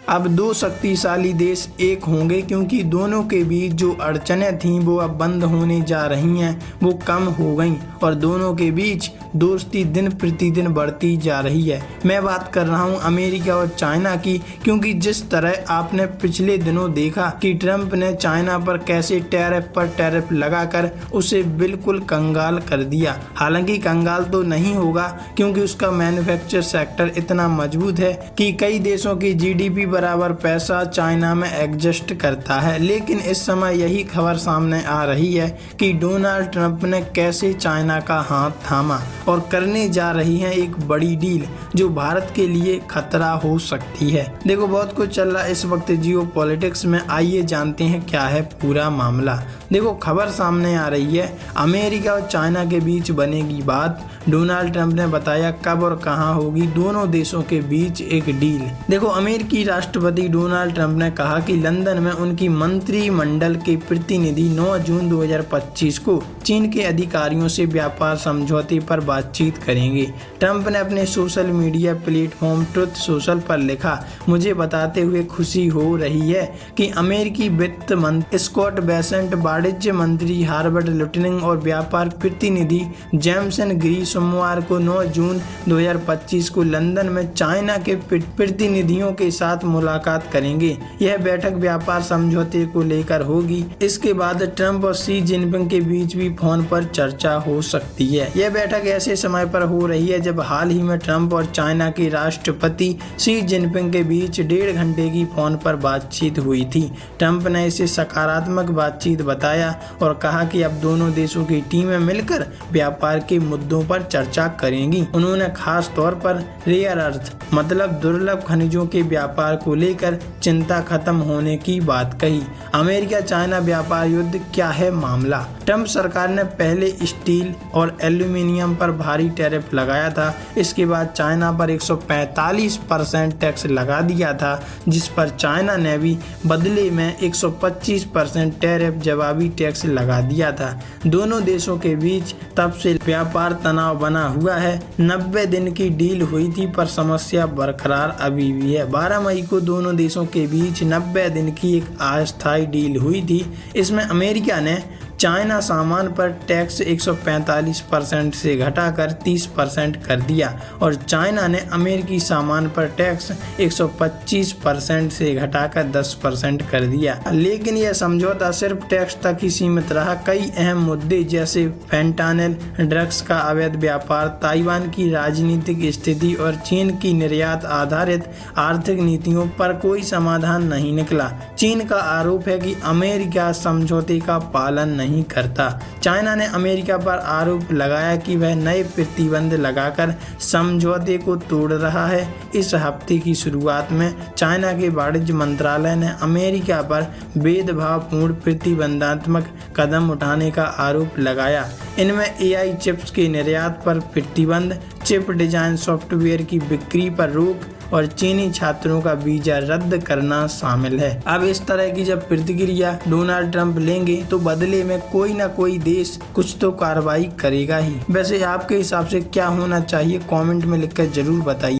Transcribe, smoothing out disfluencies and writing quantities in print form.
अब दो शक्तिशाली देश एक होंगे, क्योंकि दोनों के बीच जो अड़चनें थीं वो अब बंद होने जा रही हैं, वो कम हो गईं और दोनों के बीच दोस्ती दिन प्रतिदिन बढ़ती जा रही है। मैं बात कर रहा हूं अमेरिका और चाइना की, क्योंकि जिस तरह आपने पिछले दिनों देखा कि ट्रंप ने चाइना पर कैसे टैरिफ पर टैरिफ लगाकर उसे बिल्कुल कंगाल कर दिया। हालांकि कंगाल तो नहीं होगा, क्योंकि उसका मैन्युफैक्चर सेक्टर इतना मजबूत है कि कई देशों की जीडीपी बराबर पैसा चाइना में एग्जिस्ट करता है। लेकिन इस समय यही खबर सामने आ रही है कि डोनाल्ड ट्रंप ने कैसे चाइना का हाथ थामा और करने जा रही है एक बड़ी डील जो भारत के लिए खतरा हो सकती है। देखो, बहुत कुछ चल रहा है इस वक्त जियो पॉलिटिक्स में। आइए जानते हैं क्या है पूरा मामला। देखो, खबर सामने आ रही है अमेरिका और चाइना के बीच बनेगी बात। डोनाल्ड ट्रंप ने बताया कब और कहां होगी दोनों देशों के बीच एक डील। देखो, अमेरिकी राष्ट्रपति डोनाल्ड ट्रंप ने कहा कि लंदन में उनकी मंत्रिमंडल के प्रतिनिधि 9 जून 2025 को चीन के अधिकारियों से व्यापार समझौते पर बातचीत करेंगे। ट्रंप ने अपने social media platform truth social पर लिखा, मुझे बताते हुए खुशी हो रही है कि अमेरिकी वित्त मंत्री स्कॉट बेसेंट, वाणिज्य मंत्री हार्बर्ट लुटनिंग और व्यापार प्रतिनिधि जेमसन ग्री सोमवार को 9 जून 2025 को लंदन में चाइना के प्रतिनिधियों के साथ मुलाकात करेंगे। यह बैठक व्यापार समझौते को लेकर होगी। इसके बाद ट्रंप और शी जिनपिंग के बीच भी फोन पर चर्चा हो सकती है। यह बैठक ऐसे समय पर हो रही है जब हाल ही में ट्रंप और चाइना के राष्ट्रपति शी जिनपिंग के बीच 1.5 घंटे की फोन पर बातचीत हुई थी। ट्रंप ने इसे सकारात्मक बातचीत बताया और कहा कि अब दोनों देशों की टीमें मिलकर व्यापार के मुद्दों पर चर्चा करेंगी। उन्होंने खास तौर पर रेयर अर्थ मतलब दुर्लभ खनिजों के व्यापार को लेकर चिंता खत्म होने की बात कही। अमेरिका चाइना व्यापार युद्ध, क्या है मामला। ट्रंप सरकार ने पहले स्टील और एल्यूमिनियम पर भारी टैरिफ लगाया था। इसके बाद चाइना पर 145% टैक्स लगा दिया था, जिस पर चाइना ने भी बदले में 125% टैरिफ जवाबी टैक्स लगा दिया था। दोनों देशों के बीच तब से व्यापार तनाव बना हुआ है। 90 दिन की डील हुई थी, पर समस्या बरकरार अभी भी है। 12 मई को दोनों देशों के बीच 90 दिन की एक अस्थायी डील हुई थी। इसमें अमेरिका ने चाइना सामान पर टैक्स 145% से घटाकर 30% कर दिया और चाइना ने अमेरिकी सामान पर टैक्स 125% से घटाकर 10% कर दिया। लेकिन यह समझौता सिर्फ टैक्स तक ही सीमित रहा। कई अहम मुद्दे जैसे फेंटानिल, ड्रग्स का अवैध व्यापार, ताइवान की राजनीतिक स्थिति और चीन की निर्यात आधारित आर्थिक नीतियों पर कोई समाधान नहीं निकला। चीन का आरोप है कि अमेरिका समझौते का पालन नहीं करता। चाइना ने अमेरिका पर आरोप लगाया कि वह नए प्रतिबंध लगाकर समझौते को तोड़ रहा है। इस हफ्ते की शुरुआत में चाइना के वाणिज्य मंत्रालय ने अमेरिका पर भेदभावपूर्ण प्रतिबंधात्मक कदम उठाने का आरोप लगाया। इनमें एआई चिप्स के निर्यात पर प्रतिबंध, चिप डिजाइन सॉफ्टवेयर की बिक्री पर रोक और चीनी छात्रों का वीजा रद्द करना शामिल है। अब इस तरह की जब प्रतिक्रिया डोनाल्ड ट्रंप लेंगे तो बदले में कोई ना कोई देश कुछ तो कार्रवाई करेगा ही। वैसे आपके हिसाब से क्या होना चाहिए, कमेंट में लिखकर जरूर बताइए।